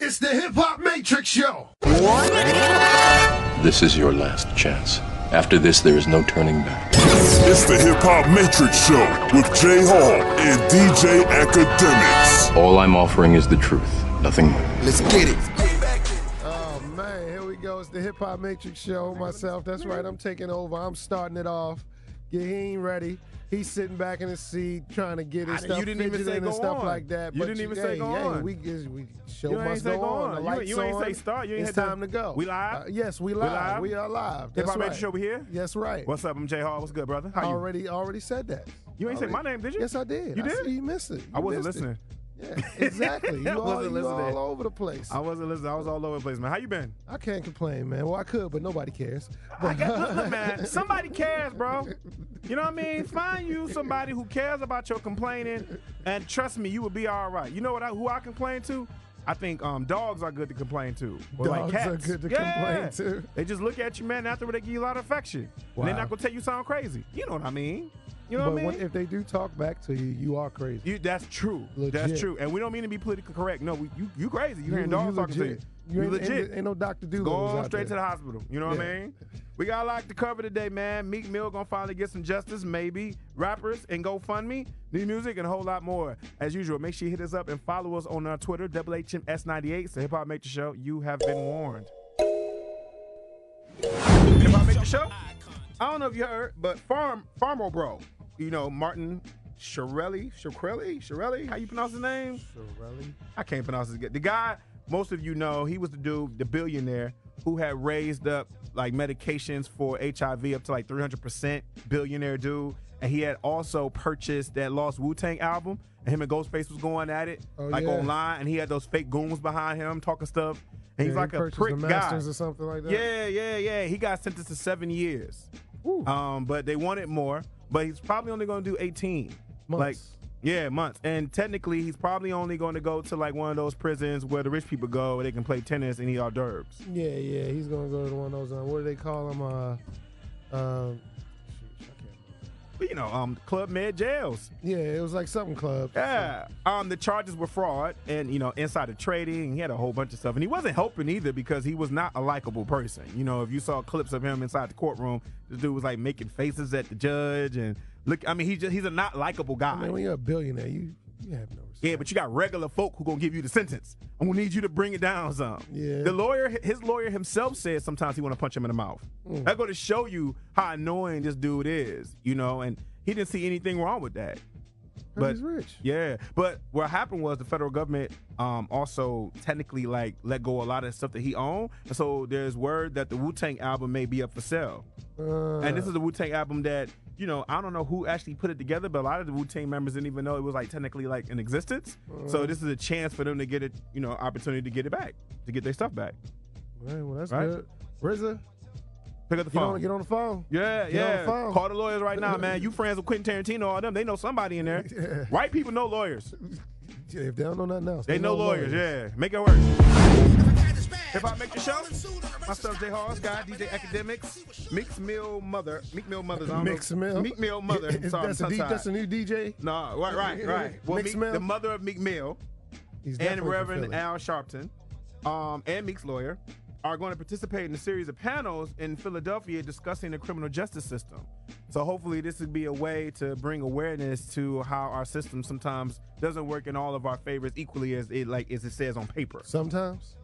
It's the Hip Hop Matrix Show. This is your last chance. After this, there is no turning back. It's the Hip Hop Matrix Show with J.Hall and DJ Akademiks. All I'm offering is the truth, nothing more. Let's get it. Oh, man, here we go. It's the Hip Hop Matrix Show. Myself, that's right, I'm taking over. I'm starting it off. He ain't ready. He's sitting back in his seat trying to get his stuff fidgeted and stuff like that. You didn't even say go on. We show must go on. The lights you ain't say start. You ain't it's time to go. We live? Yes, we live. We are live. Hip Hop right. Matrix Show over here? Yes, right. What's up? I'm J.Hall. What's good, brother? How you? Already said that. You ain't say my name, did you? Yes, I did. You did? I see you missed it. I wasn't listening. Yeah, exactly. You all over the place. I wasn't listening. I was all over the place, man. How you been? I can't complain, man. Well, I could, but nobody cares. Look, man. Somebody cares, bro. You know what I mean? Find you somebody who cares about your complaining, and trust me, you will be all right. You know who I complain to? I think dogs are good to complain to. Or dogs like cats. are good to complain to. They just look at you, man, after they give you a lot of affection. Wow. And they're not going to tell you sound crazy. You know what I mean? You know what I mean? If they do talk back to you, you are crazy. That's true. Legit. That's true. And we don't mean to be politically correct. No, you crazy. You hearing dogs talking to you. You legit. Ain't no Dr. Doodle. Go on straight to the hospital. You know what I mean? We got a lot to cover today, man. Meek Mill gonna finally get some justice, maybe. Rappers and GoFundMe, new music, and a whole lot more. As usual, make sure you hit us up and follow us on our Twitter, HHMS98. It's the Hip Hop Matrix Show. You have been warned. Hip Hop Matrix Show? I don't know if you heard, but Farmo Bro, you know, Martin Shkreli, how you pronounce his name? Shkreli? I can't pronounce his name. The guy, most of you know, he was the dude, the billionaire, who had raised up like medications for HIV up to like 300%, billionaire dude. And he had also purchased that Lost Wu-Tang album, and him and Ghostface was going at it, online, and he had those fake goons behind him talking stuff. And he's like a prick guy. Or something like that? Yeah. He got sentenced to 7 years. But they wanted more, but he's probably only going to do 18 months. Months. And technically, he's probably only going to go to like one of those prisons where the rich people go, where they can play tennis and eat hors d'oeuvres. Yeah. He's going to go to one of those, what do they call them? You know, Club Med jails. Yeah, it was like something club. Yeah. The charges were fraud and, you know, insider trading. He had a whole bunch of stuff. And he wasn't helping either because he was not a likable person. You know, if you saw clips of him inside the courtroom, this dude was like making faces at the judge and look, I mean, he's a not likable guy. I mean, when you're a billionaire, you have no respect. Yeah, but you got regular folk who gonna give you the sentence. I'm gonna need you to bring it down some. Yeah. His lawyer himself said sometimes he want to punch him in the mouth. That's going to show you how annoying this dude is, you know, and he didn't see anything wrong with that. But he's rich. Yeah, but what happened was the federal government also technically like let go of a lot of stuff that he owned. And so there's word that the Wu-Tang album may be up for sale. And this is the Wu-Tang album that, you know, I don't know who actually put it together, but a lot of the Wu-Tang members didn't even know it was like technically like in existence. So this is a chance for them to get it, you know, opportunity to get it back, to get their stuff back. Well, that's good. RZA, pick up the phone. Get on the phone. Yeah. On the phone. Call the lawyers right now, man. You friends with Quentin Tarantino, all them. They know somebody in there. Yeah. White people know lawyers. Yeah, if they don't know nothing else, they know lawyers. Yeah, make it work. Hip Hop Make the Show. Myself, J.Hall, Sky, DJ Akademiks, Meek Mill mother. Meek Mill mother. Meek Mill. Meek Mill mother. That's a new DJ. No, right. Well, Meek, the mother of Meek Mill, and Reverend Al Sharpton, and Meek's lawyer, are going to participate in a series of panels in Philadelphia discussing the criminal justice system. So hopefully this would be a way to bring awareness to how our system sometimes doesn't work in all of our favors equally as it says on paper. Sometimes?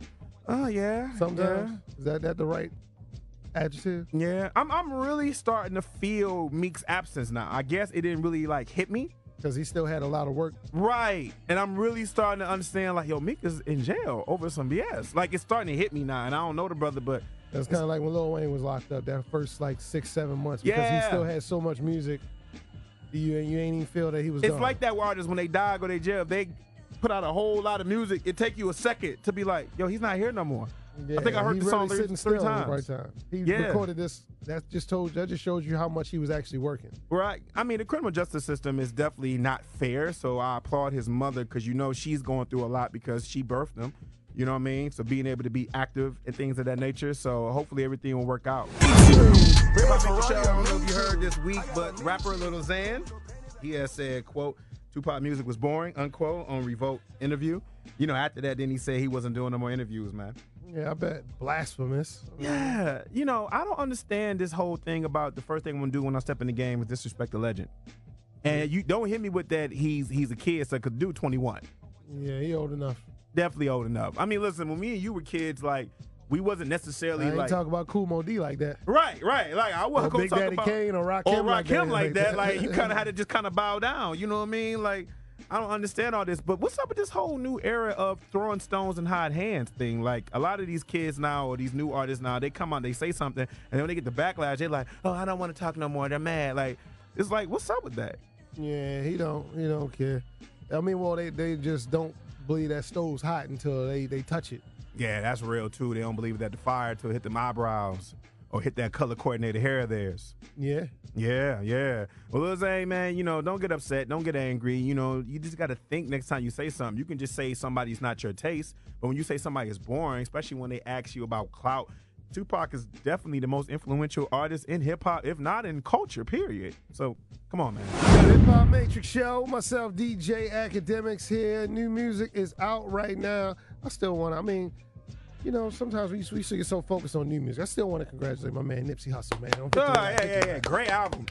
Oh, yeah. Sometimes? Yeah. Is that the right adjective? Yeah. I'm really starting to feel Meek's absence now. I guess it didn't really like hit me. Because he still had a lot of work. Right. And I'm really starting to understand, like, yo, Meek is in jail over some BS. Like, it's starting to hit me now. And I don't know the brother, but that's kind of like when Lil Wayne was locked up that first, like, 6-7 months. Because he still had so much music, you ain't even feel that he was It's gone. like that with artists when they die or go to jail. They put out a whole lot of music. It take you a second to be like, yo, he's not here no more. Yeah, I think I heard the song really three times. Right time. He recorded this. That just shows you how much he was actually working. Right. I mean, the criminal justice system is definitely not fair. So I applaud his mother because you know she's going through a lot because she birthed him. You know what I mean? So being able to be active and things of that nature. So hopefully everything will work out. I don't know if you heard this week, but rapper Lil Xan, he has said, quote, Tupac music was boring, unquote, on Revolt interview. you know, after that, then he said he wasn't doing no more interviews, man. Yeah, I bet. Blasphemous. Yeah. You know, I don't understand this whole thing about the first thing I'm going to do when I step in the game is disrespect the legend. And you don't hit me with that he's a kid, so could do 21. Yeah, he old enough. Definitely old enough. I mean, listen, when me and you were kids, like, we wasn't necessarily I ain't like talk about Kool Moe Dee like that. Right. Like I wasn't going Big to talk Daddy about Kane or Rakim like that. Like you kind of had to just kind of bow down. You know what I mean? Like I don't understand all this. But what's up with this whole new era of throwing stones and hide hands thing? Like a lot of these kids now or these new artists now, they come on, they say something, and then when they get the backlash, they're like, oh, I don't want to talk no more. They're mad. Like it's like, what's up with that? Yeah, he don't care. I mean, well, they just don't believe that stove's hot until they touch it. Yeah, that's real too. They don't believe that the fire till it hit them eyebrows or hit that color coordinated hair of theirs. Yeah. Yeah. Well, Lil Zane, man, you know, don't get upset. Don't get angry. You know, you just got to think next time you say something. You can just say somebody's not your taste. But when you say somebody is boring, especially when they ask you about clout, Tupac is definitely the most influential artist in hip-hop, if not in culture, period. So, come on, man. Hip Hop Matrix Show. Myself, DJ Akademiks here. New music is out right now. I still want to, I mean, you know, sometimes we should get so focused on new music. I still want to congratulate my man Nipsey Hussle, man. Yeah. Great album.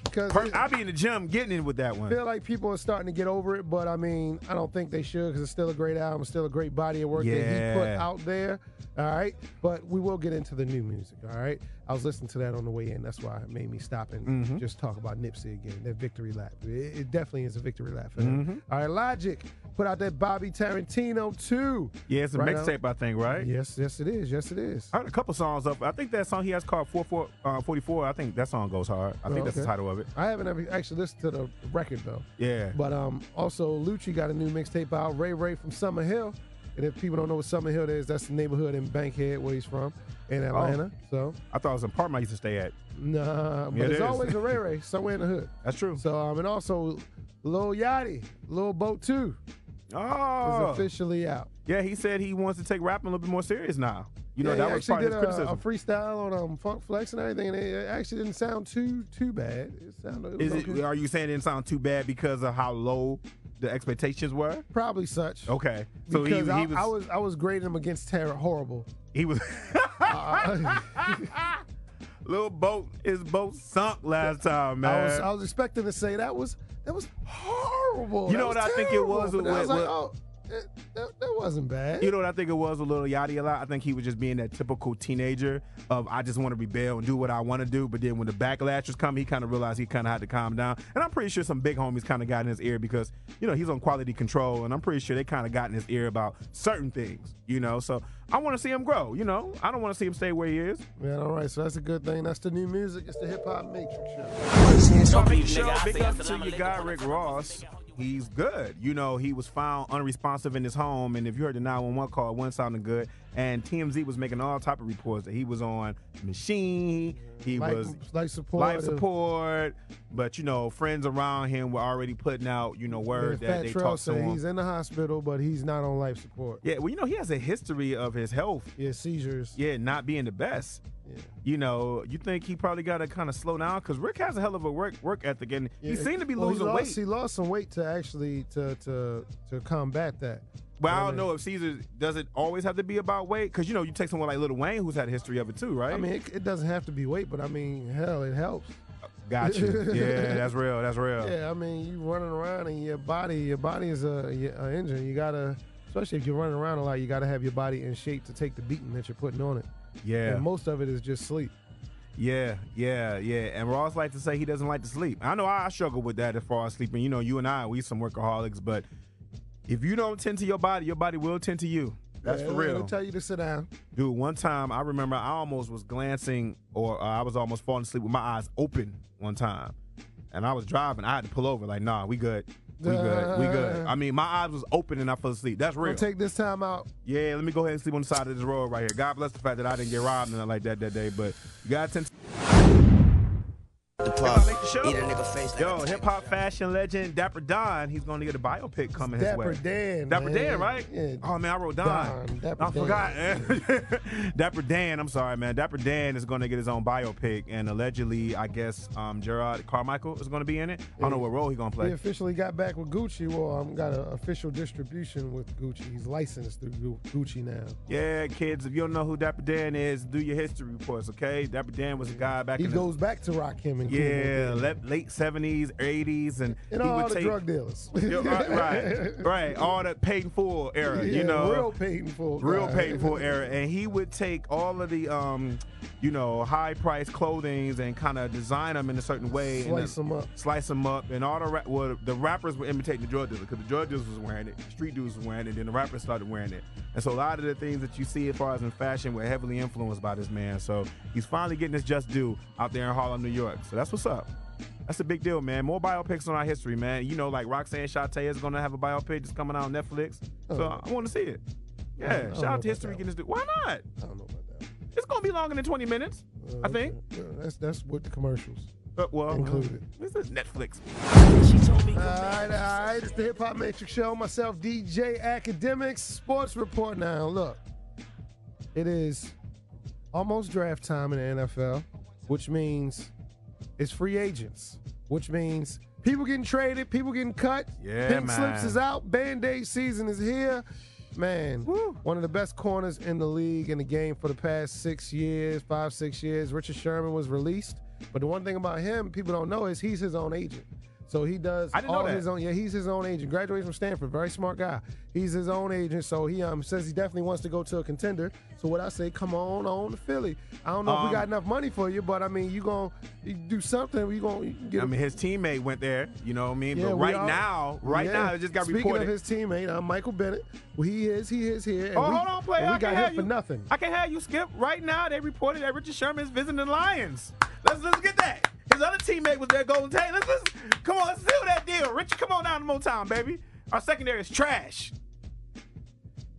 I'll be in the gym getting in with that one. I feel like people are starting to get over it, but I mean, I don't think they should because it's still a great album, still a great body of work that he put out there. All right. But we will get into the new music. All right. I was listening to that on the way in. That's why it made me stop and just talk about Nipsey again. That victory lap. It definitely is a victory lap for him. All right. Logic put out that Bobby Tarantino 2. Yeah, it's a mixtape, I think, right? Yes, it is. I heard a couple songs up. I think that song he has called 44. I think that song goes hard. I think that's the title of it. I haven't ever actually listened to the record though. Yeah. But also Lucci got a new mixtape out. Ray from Summer Hill. And if people don't know what Summer Hill is, that's the neighborhood in Bankhead where he's from in Atlanta. So I thought it was an apartment I used to stay at. Nah, but there's always a Ray somewhere in the hood. That's true. So and also Lil Yachty, Lil Boat 2 is officially out. Yeah, he said he wants to take rapping a little bit more serious now. You know, that was actually part of did his criticism. a freestyle on Funk Flex and everything, and it actually didn't sound too bad. It sounded. Okay. Are you saying it didn't sound too bad because of how low the expectations were? Probably such. Okay, so because I was grading him against Terror Horrible. He was. Little boat, his boat sunk last time, man. I was expecting to say that was horrible. You know what I think it was? I was like, oh. That wasn't bad. You know what I think it was with Lil Yachty a lot? I think he was just being that typical teenager of I just want to rebel and do what I want to do. But then when the backlash was coming, he kind of realized he kind of had to calm down. And I'm pretty sure some big homies kind of got in his ear because, you know, he's on quality control. And I'm pretty sure they kind of got in his ear about certain things, you know. So I want to see him grow, you know. I don't want to see him stay where he is. Man, all right. So that's a good thing. That's the new music. It's the Hip Hop Matrix Show. Big up to your guy, Rick Ross. He's good. You know, he was found unresponsive in his home, and if you heard the 911 call, it wasn't sounding good. And TMZ was making all type of reports that he was on machine, was life support, but you know, friends around him were already putting out, you know, word that they talked to him. He's in the hospital, but he's not on life support. Yeah, well, you know, he has a history of his health. Yeah, seizures. Yeah, not being the best. Yeah. You know, you think he probably got to kind of slow down because Rick has a hell of a work ethic, and he seemed to be losing weight. He lost some weight to actually to combat that. Well, I don't know if Caesar does it always have to be about weight because you know you take someone like Lil Wayne who's had a history of it too, right? I mean, it doesn't have to be weight, but I mean, hell, it helps. Got you. Yeah, that's real. That's real. Yeah, I mean, you running around and your body is a engine. You gotta, especially if you're running around a lot, you gotta have your body in shape to take the beating that you're putting on it. Yeah. And most of it is just sleep. Yeah. And Ross likes to say he doesn't like to sleep. I know I struggle with that as far as sleeping. You know, you and I, we some workaholics, but if you don't tend to your body will tend to you. That's for real. They'll tell you to sit down. Dude, one time I remember I almost was glancing or I was almost falling asleep with my eyes open one time. And I was driving. I had to pull over like, nah, we good. We good. I mean, my eyes was open and I fell asleep. That's real. I'll take this time out. Yeah, let me go ahead and sleep on the side of this road right here. God bless the fact that I didn't get robbed and nothing like that day, but you got to tend to... show. Yo, hip hop fashion legend Dapper Dan. He's going to get a biopic coming his way. Dapper Dan, right? Yeah. Oh man, I wrote Don. I forgot. Dapper Dan. I'm sorry, man. Dapper Dan is going to get his own biopic, and allegedly, I guess Gerard Carmichael is going to be in it. I don't know what role he's going to play. He officially got back with Gucci. Well, got an official distribution with Gucci. He's licensed through Gucci now. Yeah, kids. If you don't know who Dapper Dan is, do your history reports, okay? Dapper Dan was a guy back. He goes back to Rakim and late 70s, 80s, and he all the drug dealers. right. All the paid in full era, you know, real paid in full era, and he would take all of the high priced clothings and kind of design them in a certain way, slice them up, and all the rappers were imitating the drug dealers because the drug dealers was wearing it, the street dudes was wearing it, and then the rappers started wearing it, and so a lot of the things that you see as far as in fashion were heavily influenced by this man. So he's finally getting his just due out there in Harlem, New York. So that's what's up. That's a big deal, man. More biopics on our history, man. You know, like Roxanne Shante is going to have a biopic just coming out on Netflix. So I want to see it. Yeah, shout out to history getting this due. Why not? I don't know about that. It's going to be longer than 20 minutes, I think. That's with the commercials. Included. This is Netflix. All right. It's the Hip Hop Matrix Show. Myself, DJ Akademiks, sports report now. Look, it is almost draft time in the NFL, which means it's free agents, which means people getting traded, people getting cut. Yeah, Pink slips is out. Band-Aid season is here. Man, one of the best corners in the league in the game for the past 6 years, 5-6 years. Richard Sherman was released. But the one thing about him people don't know is he's his own agent. So he does all his own. Yeah, he's his own agent. Graduated from Stanford, very smart guy. He's his own agent. So he says he definitely wants to go to a contender. So what I say, come on to Philly. I don't know if we got enough money for you, but I mean, you do something. His teammate went there. You know what I mean? Yeah, but right now, it just got reported. Speaking of his teammate, Michael Bennett. Well, he is here. And hold on, player. And we got him for nothing. I can have you skip. Right now, they reported that Richard Sherman is visiting the Lions. Let's get that. His other teammate was there, Golden Tate. Come on, let's seal that deal. Richard, come on down to Motown, baby. Our secondary is trash.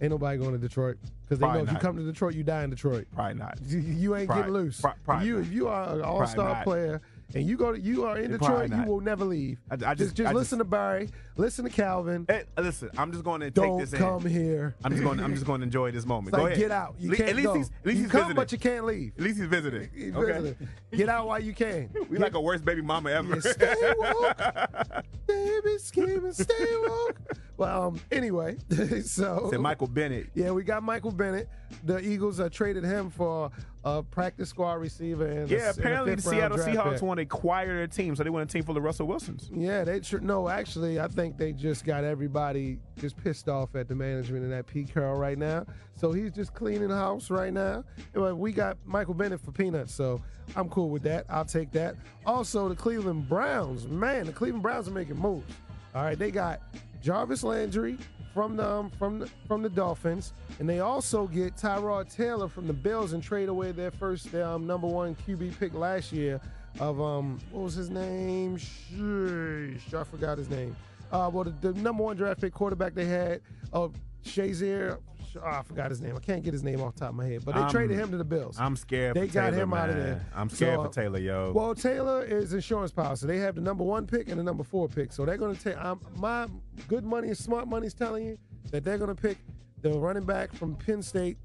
Ain't nobody going to Detroit because they know if you come to Detroit, you die in Detroit. Probably not. You ain't getting loose. If you are an all-star player and you are in Detroit, you will never leave. Just listen to Barry, listen to Calvin. Hey, listen, I'm just going to take this in. Don't come here. I'm just going to enjoy this moment. Go ahead. Get out. You can't go. At least he's visiting. But you can't leave. At least he's visiting. He's visiting. Get out while you can. We like a worst baby mama ever. Yeah, stay woke. Baby, scheming, stay woke. Well, anyway, so Michael Bennett. Yeah, we got Michael Bennett. The Eagles traded him for a practice squad receiver. And apparently the Seattle Seahawks want to acquire their team, so they want a team full of Russell Wilsons. Yeah, actually, I think they just got everybody just pissed off at the management and at Pete Carroll right now. So he's just cleaning the house right now. We got Michael Bennett for peanuts, so I'm cool with that. I'll take that. Also, the Cleveland Browns. Man, the Cleveland Browns are making moves. All right, they got Jarvis Landry from the Dolphins, and they also get Tyrod Taylor from the Bills and trade away their number one QB pick last year of what was his name? I forgot his name. The number one draft pick quarterback they had, Shazier. I forgot his name. I can't get his name off the top of my head. But they traded him to the Bills. I'm scared They for Taylor, got him out of there. I'm scared for Taylor, yo. Well, Taylor is insurance policy. They have the number one pick and the number 4 pick. So they're going to take my good money and smart money is telling you that they're going to pick the running back from Penn State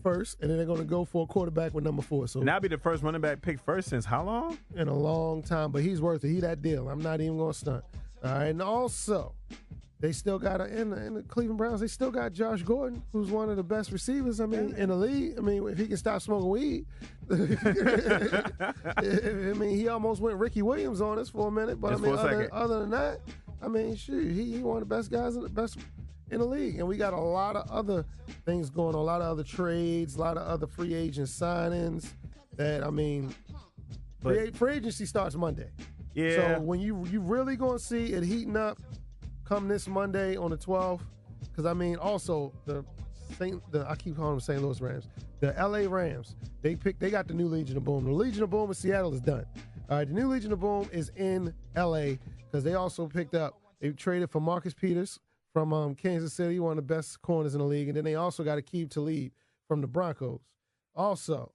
first, and then they're going to go for a quarterback with number 4. So that'll be the first running back picked first since how long? In a long time. But he's worth it. He that deal. I'm not even going to stunt. All right. And also, they still got in the Cleveland Browns. They still got Josh Gordon, who's one of the best receivers. I mean, in the league. I mean, if he can stop smoking weed. I mean, he almost went Ricky Williams on us for a minute. But just other than that, I mean, shoot, he one of the best guys in the league. And we got a lot of other things going on, a lot of other trades, a lot of other free agent signings. That I mean, free agency starts Monday. Yeah. So when you really gonna see it heating up come this Monday on the 12th, because I mean also I keep calling them St. Louis Rams, the LA Rams, they got the new Legion of Boom. The Legion of Boom in Seattle is done. All right, the new Legion of Boom is in LA because they also they traded for Marcus Peters from Kansas City, one of the best corners in the league, and then they also got Aqib Talib from the Broncos. Also,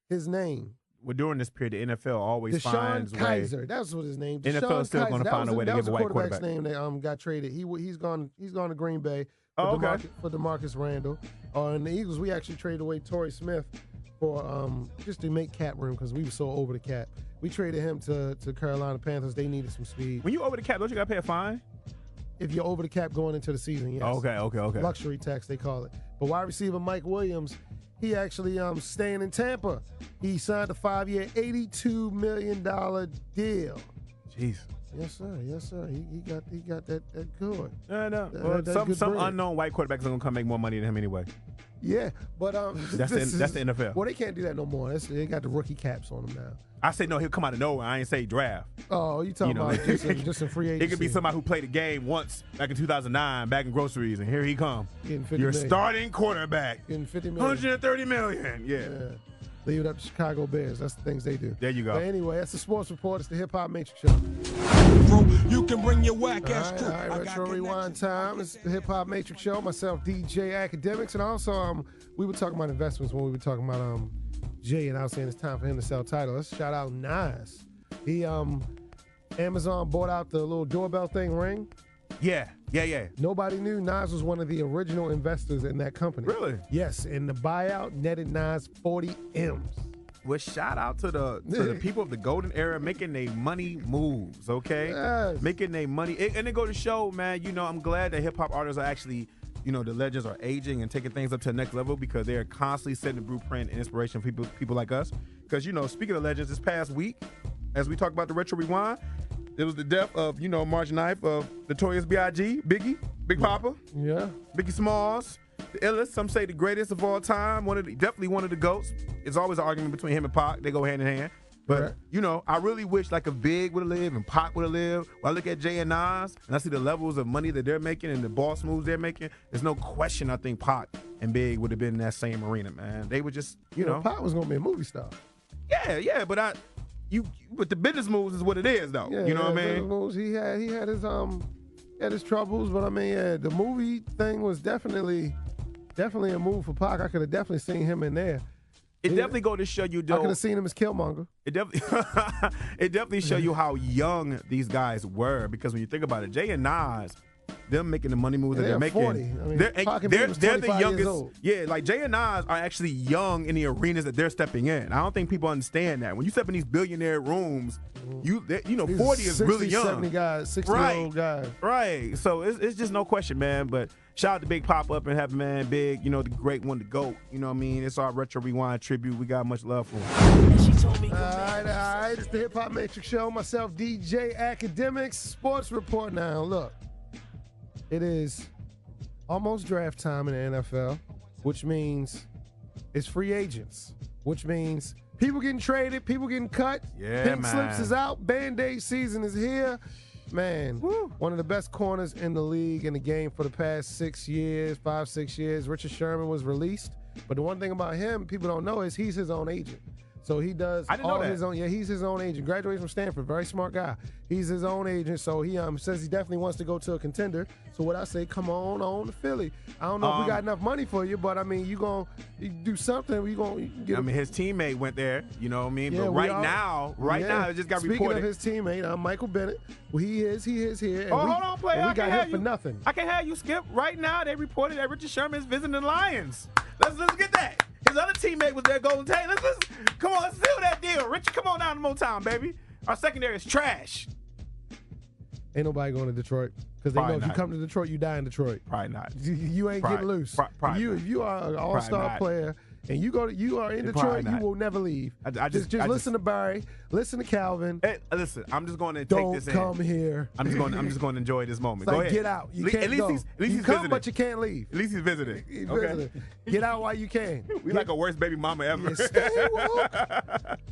his name, during this period, the NFL always finds Kaiser. way. That's what his name. NFL is still going to find a way to give a white quarterback. That was the quarterback's name that got traded. He's gone to Green Bay for DeMarcus Randall. And the Eagles, we actually traded away Torrey Smith for just to make cap room because we were so over the cap. We traded him to Carolina Panthers. They needed some speed. When you over the cap, don't you got to pay a fine? If you're over the cap going into the season, yes. Okay. Luxury tax, they call it. But wide receiver Mike Williams, he actually staying in Tampa. He signed a 5-year, $82 million deal. Jeez. Yes, sir. He got that good. No. Some unknown white quarterbacks are gonna come make more money than him anyway. Yeah, but that's the NFL. Well, they can't do that no more. They got the rookie caps on them now. I say no, he'll come out of nowhere. I ain't say draft. Oh, you talking about just in free agency? It could be somebody who played the game once back in 2009, back in groceries, and here he come. Your starting quarterback. Getting $50 million. $130 million. Yeah. Leave it up to Chicago Bears. That's the things they do. There you go. But anyway, that's the Sports Report. It's the Hip Hop Matrix Show. Bro, you can bring your whack ass crew. All right, retro rewind time. It's the Hip Hop Matrix Show. Myself, DJ Akademiks, and also we were talking about investments when we were talking about Jay, and I was saying it's time for him to sell title. Let's shout out Nas. He Amazon bought out the little doorbell thing, Ring. Yeah. Nobody knew Nas was one of the original investors in that company. Really? Yes, and the buyout netted Nas 40 M's. Well, shout out to the people of the golden era making their money moves, okay? Yes. Making their money. And it go to show, man, I'm glad that hip-hop artists are actually, the legends are aging and taking things up to the next level because they're constantly setting the blueprint and inspiration for people like us. Because, speaking of legends, this past week, as we talk about the Retro Rewind, it was the death of, March 9th of Notorious B.I.G, Biggie, Big Papa. Yeah. Biggie Smalls, the illest, some say the greatest of all time, definitely one of the GOATs. It's always an argument between him and Pac. They go hand in hand. But, I really wish like if Big would have lived and Pac would have lived. When I look at Jay and Nas and I see the levels of money that they're making and the boss moves they're making, there's no question I think Pac and Big would have been in that same arena, man. They would just, Pac was going to be a movie star. Yeah, but but the business moves is what it is, though. Yeah, you know what I mean? Moves, he had his troubles, but I mean, the movie thing was definitely a move for Pac. I could have definitely seen him in there. It definitely go to show you, though. I could have seen him as Killmonger. It definitely show you how young these guys were because when you think about it, Jay and Nas, them making the money moves that they're making. 40. I mean, they're the youngest. Yeah, like Jay and Nas are actually young in the arenas that they're stepping in. I don't think people understand that. When you step in these billionaire rooms, 40 is really young. 70 guys, 60-year-old guys. Right. So it's just no question, man. But shout out to Big Pop Up and have man Big, the great one to GOAT. You know what I mean? It's our Retro Rewind tribute. We got much love for him. All right. It's the Hip Hop Matrix Show. Myself, DJ Akademiks, Sports Report now. Look. It is almost draft time in the NFL, which means it's free agents, which means people getting traded, people getting cut. Yeah, Pink slips is out. Band-Aid season is here. Man, one of the best corners in the league in the game for the past 5-6 years. Richard Sherman was released. But the one thing about him people don't know is he's his own agent. So he does all his own. Yeah, he's his own agent. Graduated from Stanford, very smart guy. He's his own agent. So he says he definitely wants to go to a contender. So what I say, come on to Philly. I don't know if we got enough money for you, but I mean, you do something. His teammate went there. You know what I mean? Yeah, but right now, it just got reported. Speaking of his teammate, Michael Bennett. Well, he is here. And hold on, player. And we got him for nothing. I can have you skip right now. They reported that Richard Sherman is visiting the Lions. Let's get that. His other teammate was there, Golden Tate. Let's seal that deal. Richard, come on down to Motown, baby. Our secondary is trash. Ain't nobody going to Detroit because they know if you come to Detroit, you die in Detroit. Probably not. You ain't getting loose. If you are an all-star player and you are in Detroit, you will never leave. Just listen to Barry, listen to Calvin. Hey, listen, I'm just going to take this in. Don't come here. I'm just going to enjoy this moment. Go ahead. Get out. You can't go. At least he's come, visiting. but you can't leave. At least he's visiting. Okay. Get out while you can. We like a worst baby mama ever. Yeah, stay woke.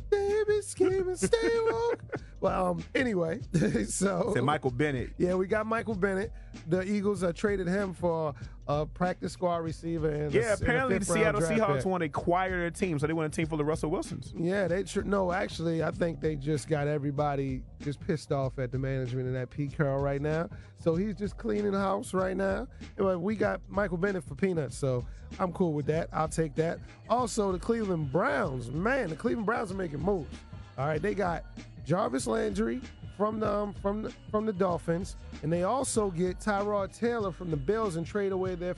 Baby, scheming, stay woke. Well, anyway, so Michael Bennett. Yeah, we got Michael Bennett. The Eagles traded him for a practice squad receiver. And apparently the Seattle Seahawks pick. want to acquire their team, so they want a team full of Russell Wilsons. Yeah, they should. No, actually, I think they just got everybody just pissed off at the management and at Pete Carroll right now. So he's just cleaning the house right now. And we got Michael Bennett for peanuts, so I'm cool with that. I'll take that. Also, the Cleveland Browns. Man, the Cleveland Browns are making moves. All right, they got Jarvis Landry from the Dolphins, and they also get Tyrod Taylor from the Bills and trade away their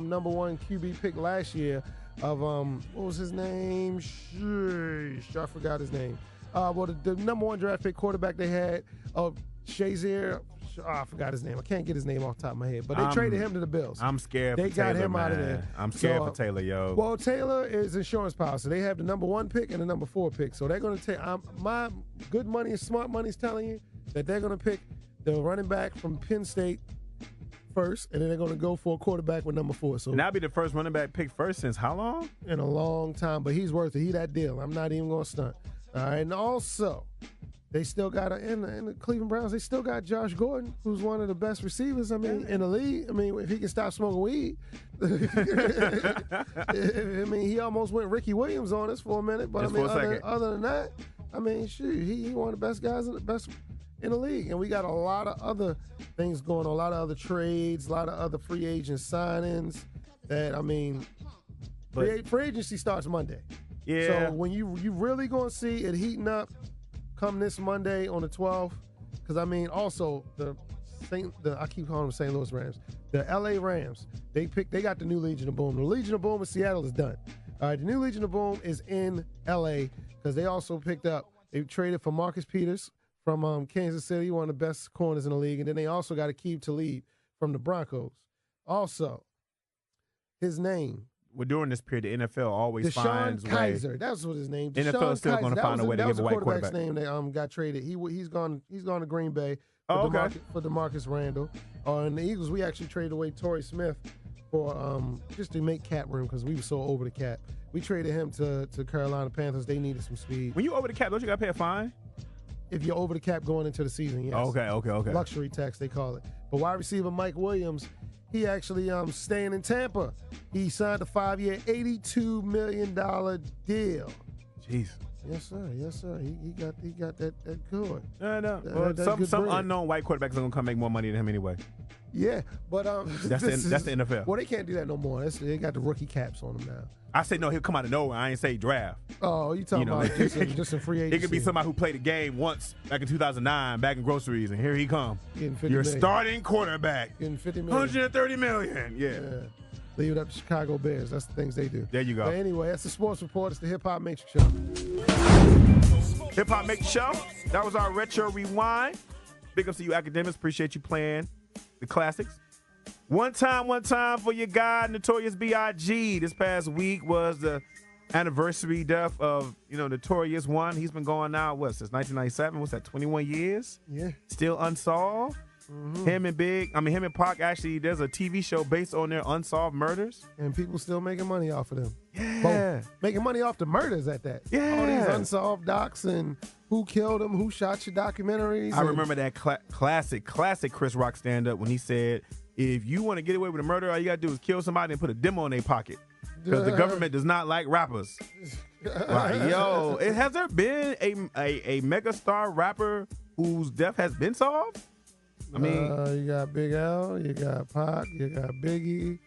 number 1 QB pick last year of what was his name? I forgot his name. The number 1 draft pick quarterback they had, Shazier. I forgot his name. I can't get his name off the top of my head. But they traded him to the Bills. I'm scared they for Taylor, got him man. out of there. I'm scared for Taylor, yo. Well, Taylor is insurance policy. They have the number 1 pick and the number 4 pick. So they're going to take my good money and smart money is telling you that they're going to pick the running back from Penn State first, and then they're going to go for a quarterback with number 4. So that'll be the first running back pick first since how long? In a long time, but he's worth it. He that deal. I'm not even going to stunt. All right, and also they still got in the Cleveland Browns. They still got Josh Gordon, who's one of the best receivers. I mean, in the league. I mean, if he can stop smoking weed, I mean, he almost went Ricky Williams on us for a minute. But just I mean, for other than that, I mean, shoot, he one of the best guys in the league. And we got a lot of other things going on, a lot of other trades, a lot of other free agent signings. That I mean, free agency starts Monday. Yeah. So when you really gonna see it heating up come this Monday on the 12th, because I mean also I keep calling them St. Louis Rams, the LA Rams, they got the new Legion of Boom. The Legion of Boom in Seattle is done. All right, the new Legion of Boom is in LA because they also they traded for Marcus Peters from Kansas City, one of the best corners in the league, and then they also got Aqib Talib from the Broncos. Also, his name. Well, during this period, the NFL always finds DeShone Kizer. That's what his name. NFL is still going to find a way to give a white quarterback. Name that got traded. He's gone to Green Bay for DeMarcus Randall. And the Eagles, we actually traded away Torrey Smith for just to make cap room because we were so over the cap. We traded him to Carolina Panthers. They needed some speed. When you over the cap, don't you got to pay a fine? If you're over the cap going into the season, yes. Okay. Luxury tax, they call it. But wide receiver Mike Williams, he actually staying in Tampa. He signed a 5-year, $82 million deal. Jeez. Yes, sir. He got that good. No. Some unknown white quarterbacks are gonna come make more money than him anyway. Yeah, but that's the NFL. Well, they can't do that no more. They got the rookie caps on them now. I say no, he'll come out of nowhere. I ain't say draft. Oh, you talking about just a free agency? It could be somebody who played the game once back in 2009, back in groceries, and here he come. Your starting quarterback. Getting $50 million. $130 million. Yeah. Leave it up to Chicago Bears. That's the things they do. There you go. But anyway, that's the Sports Report. It's the Hip Hop Matrix Show. Hip Hop Matrix Show. That was our Retro Rewind. Big ups to you, Akademiks. Appreciate you playing the classics. One time for your guy, Notorious B.I.G. This past week was the anniversary death of, Notorious One. He's been going now, since 1997? What's that, 21 years? Yeah. Still unsolved. Mm-hmm. Him and Pac, actually, there's a TV show based on their unsolved murders. And people still making money off of them. Yeah. Both. Making money off the murders at that. Yeah. All these unsolved docs and who killed them, who shot your documentaries. I remember that classic Chris Rock stand-up when he said, if you want to get away with a murder, all you got to do is kill somebody and put a demo in their pocket. Because the government does not like rappers. Has there been a megastar rapper whose death has been solved? I mean, you got Big L, you got Pac, you got Biggie.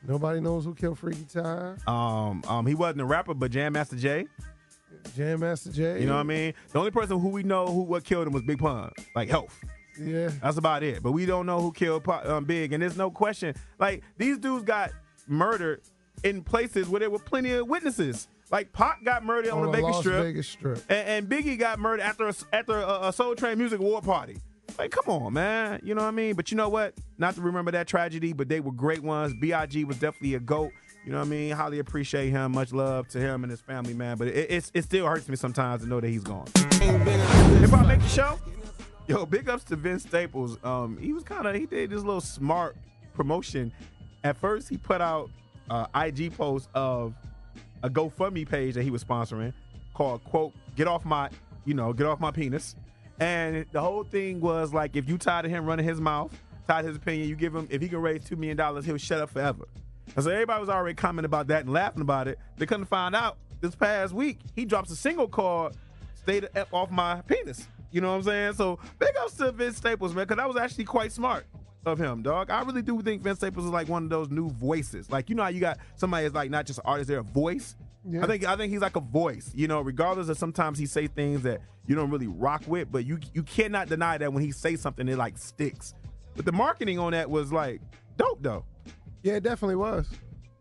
Nobody knows who killed Freaky Tah. He wasn't a rapper, but Jam Master Jay. Jam Master Jay. You know what I mean? The only person who we know what killed him was Big Pun, like Health. Yeah. That's about it. But we don't know who killed Big, and there's no question. Like, these dudes got murdered in places where there were plenty of witnesses. Like, Pac got murdered on the Vegas Strip. And Biggie got murdered after a Soul Train Music Award party. Like, come on, man. You know what I mean? But you know what? Not to remember that tragedy, but they were great ones. B.I.G. was definitely a GOAT. You know what I mean? Highly appreciate him. Much love to him and his family, man. But it still hurts me sometimes to know that he's gone. If I make the show, big ups to Vince Staples. He did this little smart promotion. At first, he put out an IG post of a GoFundMe page that he was sponsoring called, quote, get off my penis. And the whole thing was like, if you tired of him running his mouth Tied his opinion. You give him, if he can raise $2 million, he'll shut up forever. And so everybody was already commenting about that and laughing about it. They couldn't find out this past week he drops a single called "Stay the F Off My Penis." You know what I'm saying? So big ups to Vince Staples, man, because that was actually quite smart of him, dog. I really do think Vince Staples is like one of those new voices. Like, you know how you got somebody that's like not just an artist, they're a voice. Yeah. I think he's like a voice, you know, regardless of sometimes he say things that you don't really rock with, but you cannot deny that when he says something, it like sticks. But the marketing on that was like dope, though. Yeah, it definitely was.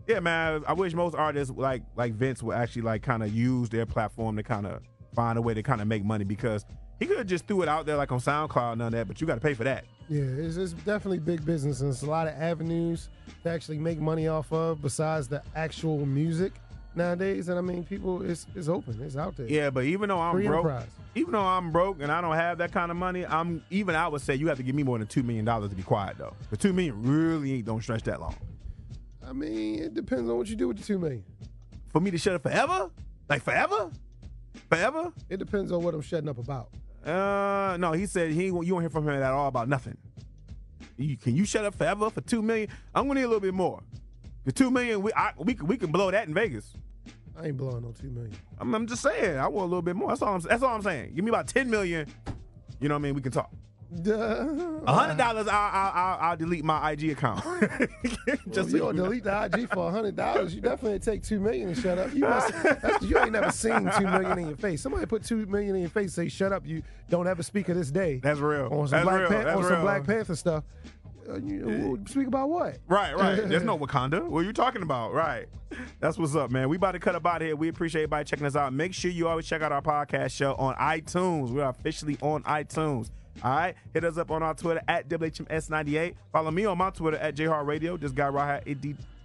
Yeah, man. I wish most artists like Vince would actually like kind of use their platform to kind of find a way to kind of make money, because he could have just threw it out there like on SoundCloud and none of that, but you got to pay for that. Yeah, it's definitely big business, and it's a lot of avenues to actually make money off of besides the actual music nowadays. And I mean, people, it's open, it's out there. Yeah, but even though I'm broke and I don't have that kind of money, I would say you have to give me more than $2 million to be quiet, though. But $2 million really don't stretch that long. I mean, it depends on what you do with the $2 million. For me to shut up forever? Like forever? Forever? It depends on what I'm shutting up about. No, he said you won't hear from him at all about nothing. Can you shut up forever for $2 million? I'm gonna need a little bit more. The $2 million, we can blow that in Vegas. I ain't blowing no $2 million. I'm just saying, I want a little bit more. That's all I'm saying. Give me about $10 million. You know what I mean? We can talk. $100, I'll delete my IG account. Just you don't delete the IG for $100. You definitely take $2 million and shut up. You ain't never seen $2 million in your face. Somebody put $2 million in your face, say shut up. You don't ever speak of this day. That's real. On some Black Panther stuff. Speak about what? Right. There's no Wakanda. What are you talking about? Right. That's what's up, man. We about to cut up out of here. We appreciate everybody checking us out. Make sure you always check out our podcast show on iTunes. We are officially on iTunes. All right, hit us up on our Twitter at WHMS98. Follow me on my Twitter at J.Hall Radio. This guy right here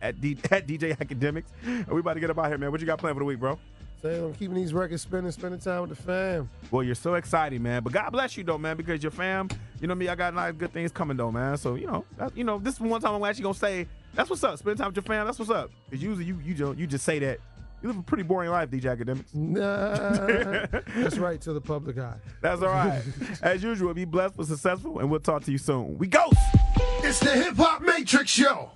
at DJ Akademiks. And we about to get up out here, man. What you got planned for the week, bro? So I'm keeping these records spending time with the fam. Well, you're so exciting, man. But God bless you, though, man, because your fam, you know me, I got a lot of good things coming, though, man. So, this is one time I'm actually going to say, that's what's up. Spend time with your fam, that's what's up. Because usually you just say that. You live a pretty boring life, DJ Akademiks. Nah, that's right, to the public eye. That's all right. As usual, be blessed, but successful, and we'll talk to you soon. We ghost! It's the Hip Hop Matrix Show.